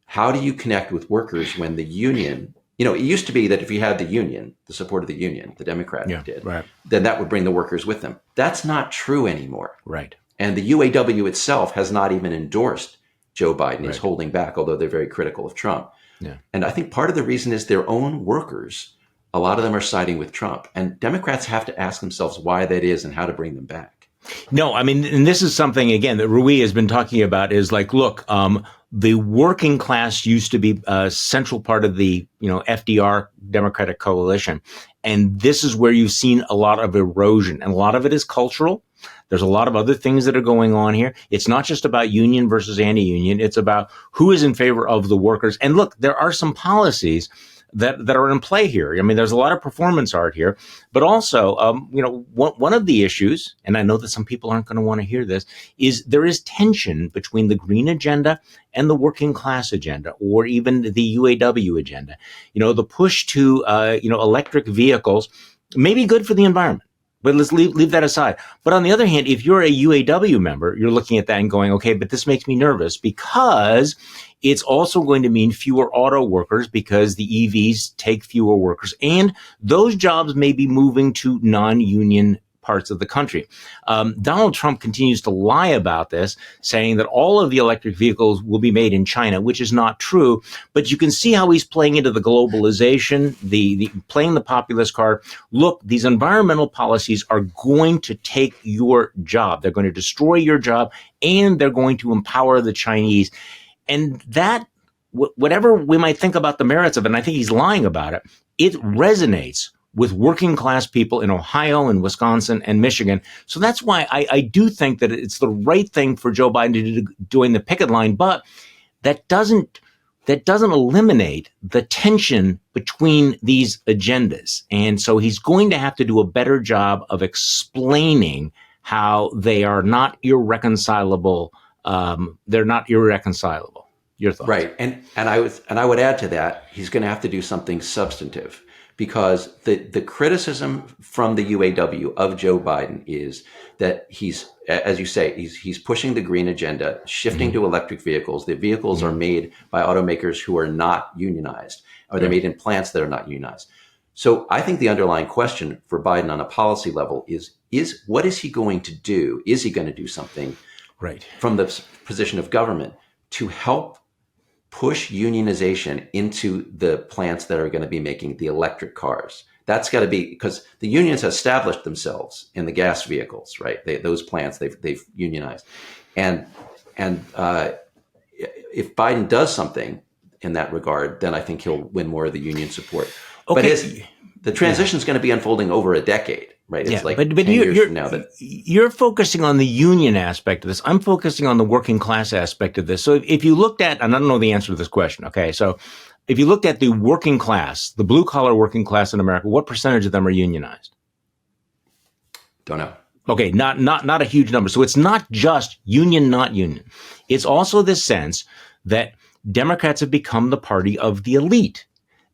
Speaker 2: how do you connect with workers when the union, it used to be that if you had the union, the support of the union, the Democrat did, then that would bring the workers with them. That's not true anymore.
Speaker 1: Right.
Speaker 2: And the UAW itself has not even endorsed Joe Biden. Is holding back, although they're very critical of Trump. Yeah. And I think part of the reason is their own workers, a lot of them are siding with Trump. And Democrats have to ask themselves why that is and how to bring them back.
Speaker 1: No, I mean, and this is something, again, that Rui has been talking about, is like, look, the working class used to be a central part of the, FDR Democratic coalition. And this is where you've seen a lot of erosion. And a lot of it is cultural. There's a lot of other things that are going on here. It's not just about union versus anti-union. It's about who is in favor of the workers. And look, there are some policies that are in play here. I mean, there's a lot of performance art here, but also, one of the issues, and I know that some people aren't going to want to hear this, is there is tension between the green agenda and the working class agenda, or even the UAW agenda. The push to, electric vehicles may be good for the environment. But let's leave that aside. But on the other hand, if you're a UAW member, you're looking at that and going, okay, but this makes me nervous, because it's also going to mean fewer auto workers, because the EVs take fewer workers, and those jobs may be moving to non-union parts of the country. Donald Trump continues to lie about this, saying that all of the electric vehicles will be made in China, which is not true. But you can see how he's playing into the globalization, the playing the populist card. Look, these environmental policies are going to take your job. They're going to destroy your job, and they're going to empower the Chinese. And that, whatever we might think about the merits of it, and I think he's lying about it, it resonates with working class people in Ohio and Wisconsin and Michigan. So that's why I do think that it's the right thing for Joe Biden to join the picket line, but that doesn't eliminate the tension between these agendas. And so he's going to have to do a better job of explaining how they are not irreconcilable. They're not irreconcilable. Your thoughts?
Speaker 2: Right. And I would add to that, he's going to have to do something substantive. Because the criticism from the UAW of Joe Biden is that he's, as you say, he's pushing the green agenda, shifting to electric vehicles. The vehicles are made by automakers who are not unionized, or they're made in plants that are not unionized. So I think the underlying question for Biden on a policy level is what is he going to do? Is he going to do something from the position of government to help push unionization into the plants that are going to be making the electric cars? That's got to be, because the unions have established themselves in the gas vehicles, right? Those plants, they've unionized. And if Biden does something in that regard, then I think he'll win more of the union support. Okay. But the transition is going to be unfolding over a decade, right? It's like 10 years from now.
Speaker 1: You're focusing on the union aspect of this. I'm focusing on the working class aspect of this. So if you looked at, and I don't know the answer to this question, okay, so if you looked at the working class, the blue collar working class in America, what percentage of them are unionized?
Speaker 2: Don't know.
Speaker 1: Okay, not a huge number. So it's not just union, not union. It's also this sense that Democrats have become the party of the elite,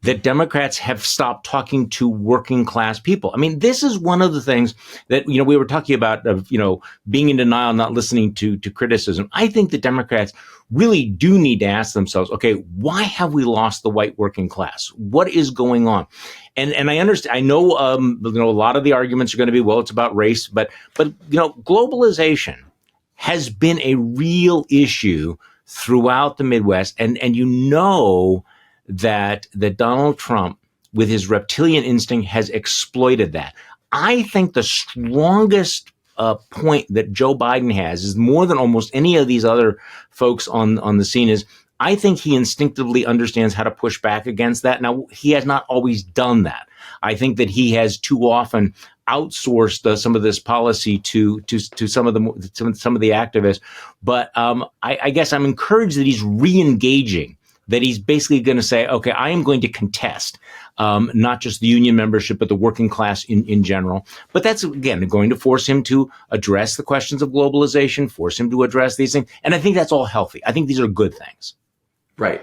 Speaker 1: that Democrats have stopped talking to working class people. I mean, this is one of the things that, we were talking about of, being in denial, not listening to criticism. I think that Democrats really do need to ask themselves, okay, why have we lost the white working class? What is going on? And I understand, I know, a lot of the arguments are going to be, well, it's about race, but globalization has been a real issue throughout the Midwest. And that Donald Trump, with his reptilian instinct, has exploited that. I think the strongest point that Joe Biden has is more than almost any of these other folks on the scene is, I think he instinctively understands how to push back against that. Now, he has not always done that. I think that he has too often outsourced some of this policy to some of the activists. But I guess I'm encouraged that he's re-engaging, that he's basically going to say, okay, I am going to contest not just the union membership, but the working class in general. But that's, again, going to force him to address the questions of globalization, force him to address these things. And I think that's all healthy. I think these are good things.
Speaker 2: Right.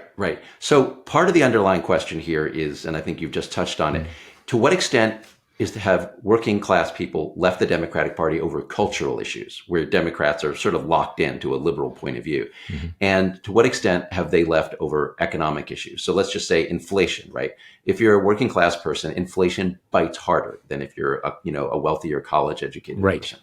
Speaker 2: So part of the underlying question here is, and I think you've just touched on it, to what extent is to have working class people left the Democratic Party over cultural issues, where Democrats are sort of locked into a liberal point of view? Mm-hmm. And to what extent have they left over economic issues? So let's just say inflation, right? If you're a working class person, inflation bites harder than if you're a wealthier college educated person.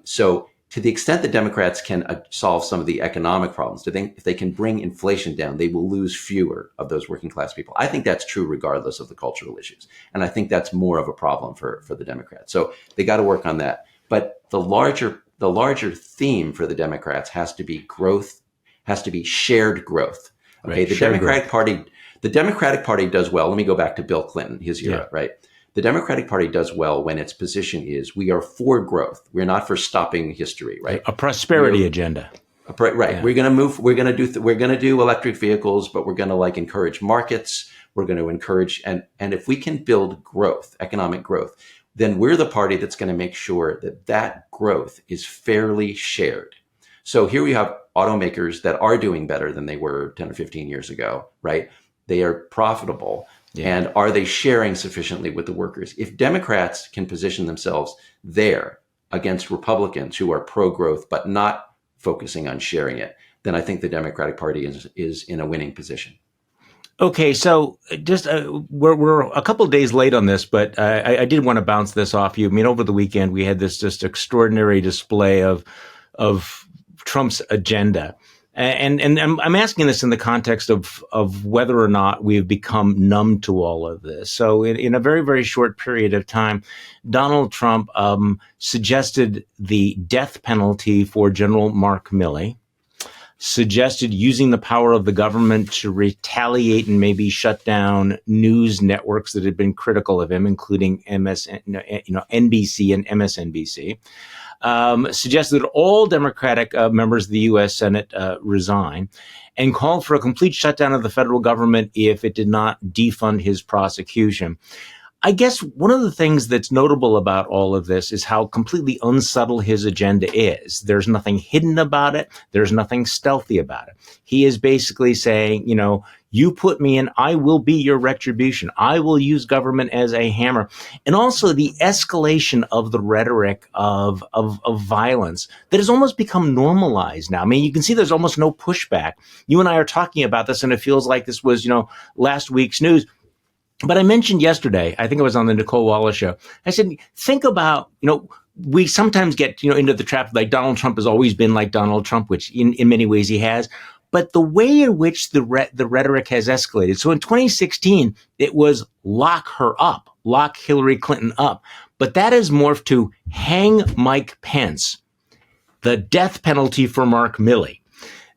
Speaker 2: So to the extent that Democrats can solve some of the economic problems, if they can bring inflation down, they will lose fewer of those working class people. I think that's true regardless of the cultural issues. And I think that's more of a problem for the Democrats. So they got to work on that. But the larger theme for the Democrats has to be growth, has to be shared growth. Okay,
Speaker 1: right.
Speaker 2: The Democratic Party does well. Let me go back to Bill Clinton, his era, right? The Democratic Party does well when its position is, we are for growth. We're not for stopping history, right?
Speaker 1: A prosperity agenda.
Speaker 2: Right. Yeah. We're going to move. We're going to do electric vehicles, but we're going to encourage markets. We're going to encourage, and if we can build growth, economic growth, then we're the party that's going to make sure that growth is fairly shared. So here we have automakers that are doing better than they were 10 or 15 years ago, right? They are profitable. Yeah. And are they sharing sufficiently with the workers? If Democrats can position themselves there against Republicans who are pro-growth but not focusing on sharing it, then I think the Democratic Party is in a winning position.
Speaker 1: Okay, so just we're a couple of days late on this, but I did want to bounce this off you. I mean, over the weekend we had this just extraordinary display of Trump's agenda. And I'm asking this in the context of whether or not we have become numb to all of this. So in a very, very short period of time, Donald Trump suggested the death penalty for General Mark Milley, suggested using the power of the government to retaliate and maybe shut down news networks that had been critical of him, including NBC and MSNBC. Suggested that all Democratic members of the U.S. Senate resign, and called for a complete shutdown of the federal government if it did not defund his prosecution. I guess one of the things that's notable about all of this is how completely unsubtle his agenda is. There's nothing hidden about it. There's nothing stealthy about it. He is basically saying, you put me in, I will be your retribution. I will use government as a hammer. And also the escalation of the rhetoric of violence that has almost become normalized now. I mean, you can see there's almost no pushback. You and I are talking about this, and it feels like this was, last week's news. But I mentioned yesterday, I think it was on the Nicole Wallace show, I said, think about, we sometimes get, into the trap like Donald Trump has always been like Donald Trump, which in many ways he has. But the way in which the rhetoric has escalated. So in 2016, it was lock her up, lock Hillary Clinton up. But that has morphed to hang Mike Pence, the death penalty for Mark Milley.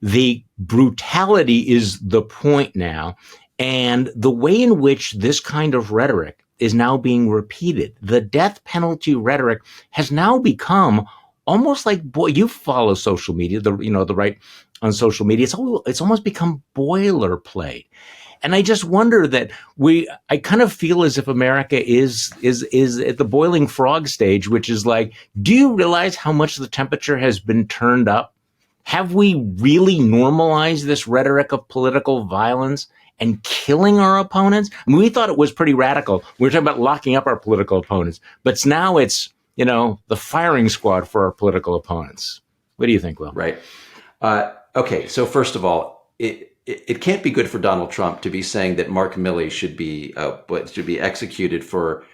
Speaker 1: The brutality is the point now. And the way in which this kind of rhetoric is now being repeated, the death penalty rhetoric has now become almost like, you follow social media, the right on social media. It's almost become boilerplate. And I just wonder that I kind of feel as if America is at the boiling frog stage, which is like, do you realize how much the temperature has been turned up Have we really normalized this rhetoric of political violence and killing our opponents? I mean, we thought it was pretty radical. We were talking about locking up our political opponents, but now it's, the firing squad for our political opponents. What do you think, Will?
Speaker 2: Right. Okay. So first of all, it can't be good for Donald Trump to be saying that Mark Milley should be executed for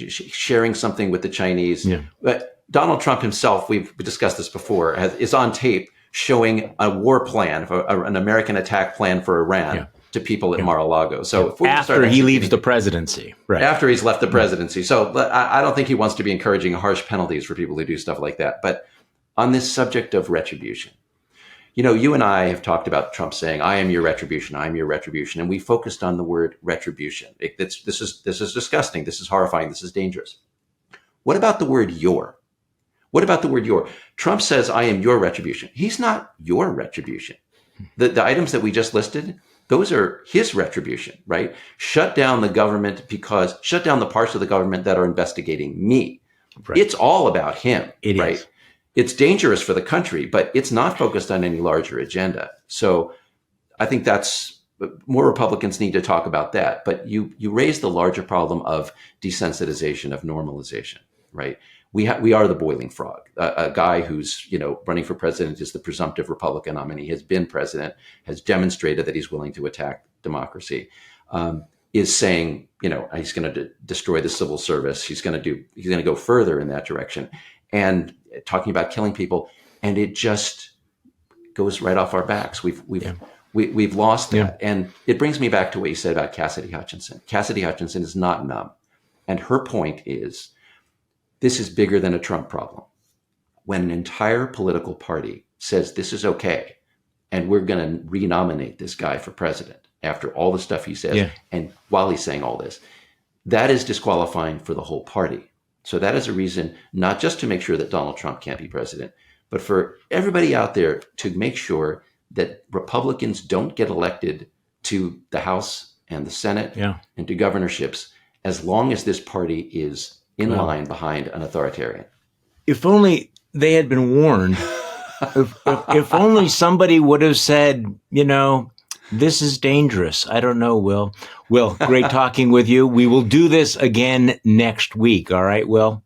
Speaker 2: sharing something with the Chinese. Yeah. But Donald Trump himself, we've discussed this before, is on tape showing a war plan, an American attack plan for Iran to people at Mar-a-Lago. So if
Speaker 1: after he leaves the presidency, right?
Speaker 2: After he's left the presidency. So I don't think he wants to be encouraging harsh penalties for people who do stuff like that. But on this subject of retribution, you and I have talked about Trump saying, "I am your retribution. I am your retribution," and we focused on the word retribution. This is disgusting. This is horrifying. This is dangerous. What about the word "your"? What about the word "your"? Trump says, "I am your retribution." He's not your retribution. The items that we just listed, those are his retribution, right? Shut down the government shut down the parts of the government that are investigating me. Right. It's all about him, right? Is. It's dangerous for the country, but it's not focused on any larger agenda. So I think more Republicans need to talk about that. But you raise the larger problem of desensitization, of normalization, right? We are the boiling frog. A guy who's running for president is the presumptive Republican nominee, has been president, has demonstrated that he's willing to attack democracy, is saying he's going to destroy the civil service. He's going to go further in that direction, and talking about killing people, and it just goes right off our backs. We've lost that, and it brings me back to what you said about Cassidy Hutchinson. Cassidy Hutchinson is not numb, and her point is, this is bigger than a Trump problem. When an entire political party says this is okay, and we're going to renominate this guy for president after all the stuff he says, and while he's saying all this, that is disqualifying for the whole party. So that is a reason not just to make sure that Donald Trump can't be president, but for everybody out there to make sure that Republicans don't get elected to the House and the Senate and to governorships as long as this party is in line behind an authoritarian.
Speaker 1: If only they had been warned. if only somebody would have said, this is dangerous. I don't know, Will. Will, great talking with you. We will do this again next week. All right, Will?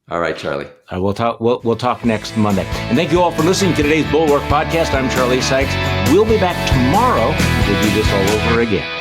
Speaker 2: All right, Charlie.
Speaker 1: We'll talk next Monday. And thank you all for listening to today's Bulwark Podcast. I'm Charlie Sykes. We'll be back tomorrow. We'll do this all over again.